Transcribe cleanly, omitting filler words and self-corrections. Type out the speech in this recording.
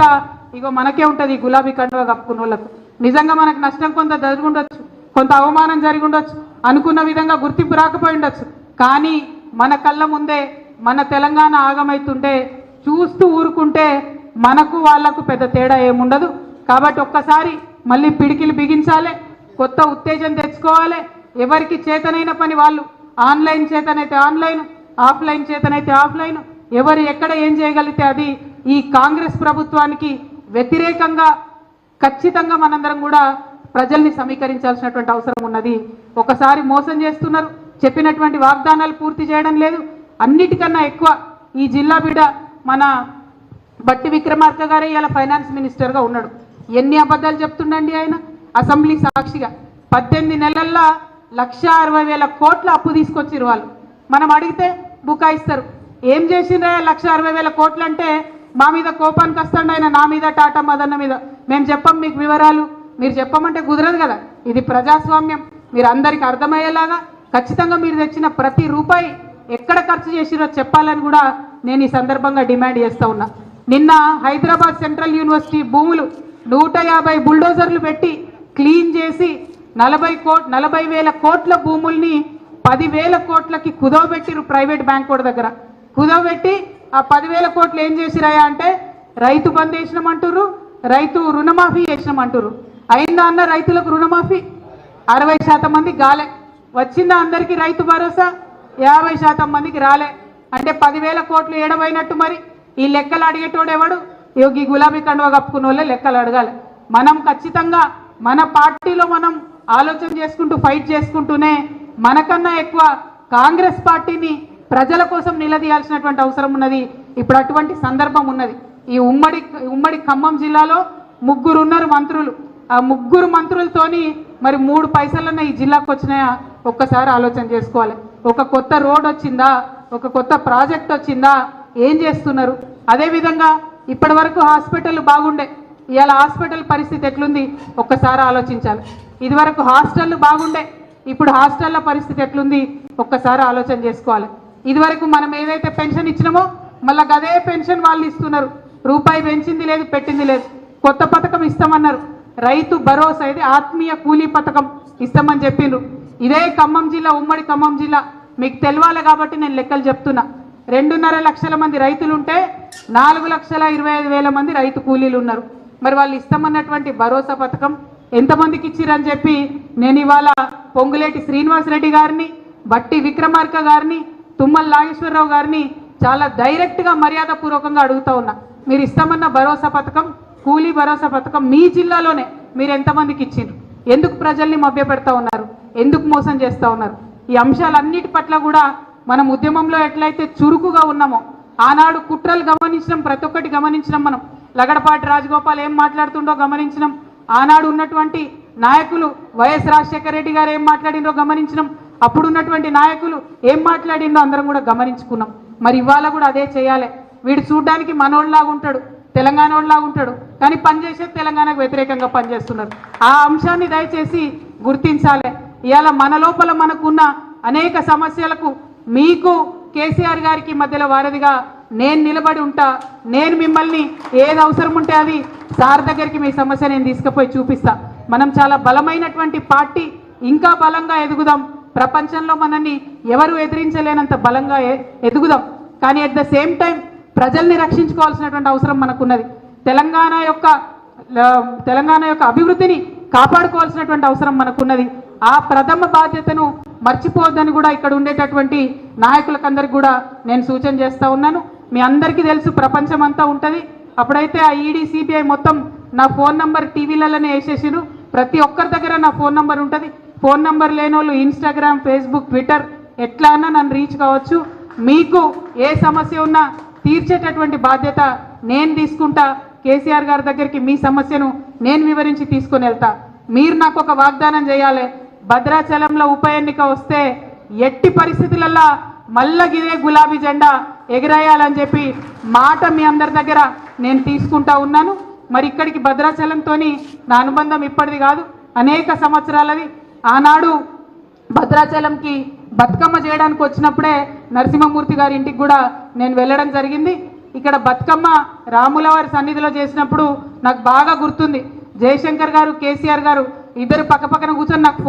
అంతా ఇగో మనకే ఉంటుంది గులాబీ కండువా కప్పుకున్న వాళ్ళకు. నిజంగా మనకు నష్టం కొంత జరిగి ఉండొచ్చు, కొంత అవమానం జరిగి ఉండొచ్చు, అనుకున్న విధంగా గుర్తింపు రాకపోయి ఉండొచ్చు. కానీ మన కళ్ళ ముందే మన తెలంగాణ ఆగమైతుంటే చూస్తూ ఊరుకుంటే మనకు వాళ్లకు పెద్ద తేడా ఏముండదు. కాబట్టి ఒక్కసారి మళ్ళీ పిడికిలు బిగించాలి, కొత్త ఉత్తేజం తెచ్చుకోవాలి. ఎవరికి చేతనైన పని వాళ్ళు, ఆన్లైన్ చేతనైతే ఆన్లైన్, ఆఫ్లైన్ చేతనైతే ఆఫ్లైన్, ఎవరు ఎక్కడ ఏం చేయగలిగితే అది. ఈ కాంగ్రెస్ ప్రభుత్వానికి వ్యతిరేకంగా ఖచ్చితంగా మనందరం కూడా ప్రజల్ని సమీకరించాల్సినటువంటి అవసరం ఉన్నది. ఒకసారి మోసం చేస్తున్నారు, చెప్పినటువంటి వాగ్దానాలు పూర్తి చేయడం లేదు. అన్నిటికన్నా ఎక్కువ ఈ జిల్లా బిడ్డ మన బట్టి విక్రమార్క గారే ఇలా ఫైనాన్స్ మినిస్టర్గా ఉన్నాడు. ఎన్ని అబద్ధాలు చెప్తుండండి ఆయన అసెంబ్లీ సాక్షిగా. 18 నెలల్లో 1,60,000 కోట్ల అప్పు తీసుకొచ్చిరు వాళ్ళు. మనం అడిగితే బుకాయిస్తారు. ఏం చేసిండ్రా 1,60,000 కోట్లు అంటే మా మీద కోపానికి వస్తాడు ఆయన, నా మీద, టాటా మదన్న మీద. మేము చెప్పం మీకు వివరాలు, మీరు చెప్పమంటే కుదరదు కదా. ఇది ప్రజాస్వామ్యం. మీరు అందరికీ అర్థమయ్యేలాగా ఖచ్చితంగా మీరు తెచ్చిన ప్రతి రూపాయి ఎక్కడ ఖర్చు చేసిరో చెప్పాలని కూడా నేను ఈ సందర్భంగా డిమాండ్ చేస్తూ ఉన్నా. నిన్న హైదరాబాద్ సెంట్రల్ యూనివర్సిటీ భూములు 150 బుల్డోజర్లు పెట్టి క్లీన్ చేసి 40,000 కోట్ల భూముల్ని 10,000 కోట్లకి కుదవబెట్టిరు ప్రైవేట్ బ్యాంక్ వాడి దగ్గర. కుదవబెట్టి ఆ 10,000 కోట్లు ఏం చేసిరాయా అంటే రైతు బంద్ చేసినామంటారు, రైతు రుణమాఫీ చేసినామంటారు. అయిందా అన్న రైతులకు రుణమాఫీ? 60% మందికి గాలే. వచ్చిందా అందరికీ రైతు భరోసా? 50% మందికి రాలే. అంటే 10,000 కోట్లు ఏడవైనట్టు. మరి ఈ లెక్కలు అడిగేటోడు ఎవడు? ఈ గులాబీ కండువా కప్పుకున్న వాళ్ళే లెక్కలు అడగాలి. మనం ఖచ్చితంగా మన పార్టీలో మనం ఆలోచన చేసుకుంటూ ఫైట్ చేసుకుంటూనే మనకన్నా ఎక్కువ కాంగ్రెస్ పార్టీని ప్రజల కోసం నిలదీయాల్సినటువంటి అవసరం ఉన్నది. ఇప్పుడు అటువంటి సందర్భం ఉన్నది. ఈ ఉమ్మడి ఖమ్మం జిల్లాలో 3 ఉన్నారు మంత్రులు. ఆ 3 మంత్రులతోని మరి 3 పైసలన్నా ఈ జిల్లాకు వచ్చినాయా ఒక్కసారి ఆలోచన చేసుకోవాలి. ఒక కొత్త రోడ్ వచ్చిందా, ఒక కొత్త ప్రాజెక్ట్ వచ్చిందా, ఏం చేస్తున్నారు? అదేవిధంగా ఇప్పటి వరకు హాస్పిటల్ బాగుండే, ఇవాళ హాస్పిటల్ పరిస్థితి ఎట్లుంది ఒక్కసారి ఆలోచించాలి. ఇదివరకు హాస్టళ్ళు బాగుండే, ఇప్పుడు హాస్టళ్ళ పరిస్థితి ఎట్లుంది ఒక్కసారి ఆలోచన చేసుకోవాలి. ఇదివరకు మనం ఏదైతే పెన్షన్ ఇచ్చినామో మళ్ళీ అదే పెన్షన్ వాళ్ళు ఇస్తున్నారు. రూపాయి పెంచింది లేదు, పెట్టింది లేదు. కొత్త పథకం ఇస్తామన్నారు, రైతు భరోసా, ఇది ఆత్మీయ కూలీ పథకం ఇస్తామని చెప్పిండ్రు. ఇదే ఖమ్మం జిల్లా, ఉమ్మడి ఖమ్మం జిల్లా మీకు తెలవాలి కాబట్టి నేను లెక్కలు చెప్తున్నా. 2.5 లక్షల మంది రైతులు ఉంటే 4,25,000 మంది రైతు కూలీలు ఉన్నారు. మరి వాళ్ళు ఇస్తామన్నటువంటి భరోసా పథకం ఎంతమందికి ఇచ్చిరని చెప్పి నేను ఇవాళ పొంగులేటి శ్రీనివాసరెడ్డి గారిని, బట్టి విక్రమార్క గారిని, తుమ్మల నాగేశ్వరరావు గారిని చాలా డైరెక్ట్గా మర్యాదపూర్వకంగా అడుగుతా ఉన్నా. మీరు ఇస్తామన్న భరోసా పథకం, కూలీ భరోసా పథకం మీ జిల్లాలోనే మీరు ఎంతమందికి ఇచ్చిండ్రు? ఎందుకు ప్రజల్ని మభ్యపెడతా ఉన్నారు? ఎందుకు మోసం చేస్తూ ఉన్నారు? ఈ అంశాలన్నిటి పట్ల కూడా మనం ఉద్యమంలో ఎట్లయితే చురుకుగా ఉన్నామో, ఆనాడు కుట్రలు గమనించినాం, ప్రతి ఒక్కటి గమనించినాం. మనం లగడపాటి రాజగోపాల్ ఏం మాట్లాడుతుండో గమనించినాం. ఆనాడు ఉన్నటువంటి నాయకులు వైఎస్ రాజశేఖర రెడ్డి గారు ఏం మాట్లాడిందో గమనించినాం. అప్పుడున్నటువంటి నాయకులు ఏం మాట్లాడిందో అందరం కూడా గమనించుకున్నాం. మరి ఇవాళ కూడా అదే చేయాలి. వీడు చూడ్డానికి మనోళ్ళలాగా ఉంటాడు, తెలంగాణ వాళ్ళలాగా ఉంటాడు, కానీ పనిచేసేది తెలంగాణకు వ్యతిరేకంగా పనిచేస్తున్నారు. ఆ అంశాన్ని దయచేసి గుర్తించాలి. ఇవాళ మన లోపల మనకున్న అనేక సమస్యలకు మీకు కేసీఆర్ గారికి మధ్యలో వారధిగా నేను నిలబడి ఉంటా. నేను మిమ్మల్ని ఏది అవసరం ఉంటే అది సార్ దగ్గరికి మీ సమస్య నేను తీసుకుపోయి చూపిస్తా. మనం చాలా బలమైనటువంటి పార్టీ, ఇంకా బలంగా ఎదుగుదాం. ప్రపంచంలో మనల్ని ఎవరు ఎదిరించలేనంత బలంగా ఎదుగుదాం. కానీ అట్ ద సేమ్ టైం ప్రజల్ని రక్షించుకోవాల్సినటువంటి అవసరం మనకున్నది. తెలంగాణ యొక్క అభివృద్ధిని కాపాడుకోవాల్సినటువంటి అవసరం మనకున్నది. ఆ ప్రథమ బాధ్యతను మర్చిపోవద్దని కూడా ఇక్కడ ఉండేటటువంటి నాయకులకందరికీ కూడా నేను సూచన చేస్తూ ఉన్నాను. మీ అందరికీ తెలుసు ప్రపంచం అంతా ఉంటుంది. అప్పుడైతే ఆ ఈడీ సిబిఐ మొత్తం నా ఫోన్ నంబర్ టీవీలలోనే వేసేసిరు. ప్రతి ఒక్కరి దగ్గర నా ఫోన్ నంబర్ ఉంటుంది. ఫోన్ నంబర్ లేని వాళ్ళు ఇన్స్టాగ్రామ్, ఫేస్బుక్, ట్విట్టర్ ఎట్లా అన్నా నన్ను రీచ్ కావచ్చు. మీకు ఏ సమస్య ఉన్నా తీర్చేటటువంటి బాధ్యత నేను తీసుకుంటా. కేసీఆర్ గారి దగ్గరికి మీ సమస్యను నేను వివరించి తీసుకొని వెళ్తా. మీరు నాకు ఒక వాగ్దానం చేయాలి. భద్రాచలంలో ఉప ఎన్నిక వస్తే ఎట్టి పరిస్థితులలో మళ్ళా ఇదే గులాబీ జెండా ఎగిరేయాలని చెప్పి మాట మీ అందరి దగ్గర నేను తీసుకుంటా ఉన్నాను. మరి ఇక్కడికి భద్రాచలంతో నా అనుబంధం ఇప్పటిది కాదు, అనేక సంవత్సరాలది. ఆనాడు భద్రాచలంకి బతుకమ్మ చేయడానికి వచ్చినప్పుడే నరసింహమూర్తి గారి ఇంటికి కూడా నేను వెళ్ళడం జరిగింది. ఇక్కడ బతుకమ్మ రాములవారి సన్నిధిలో చేసినప్పుడు నాకు బాగా గుర్తుంది. జయశంకర్ గారు కేసీఆర్ గారు ఇద్దరు పక్కపక్కన కూర్చొని నాకు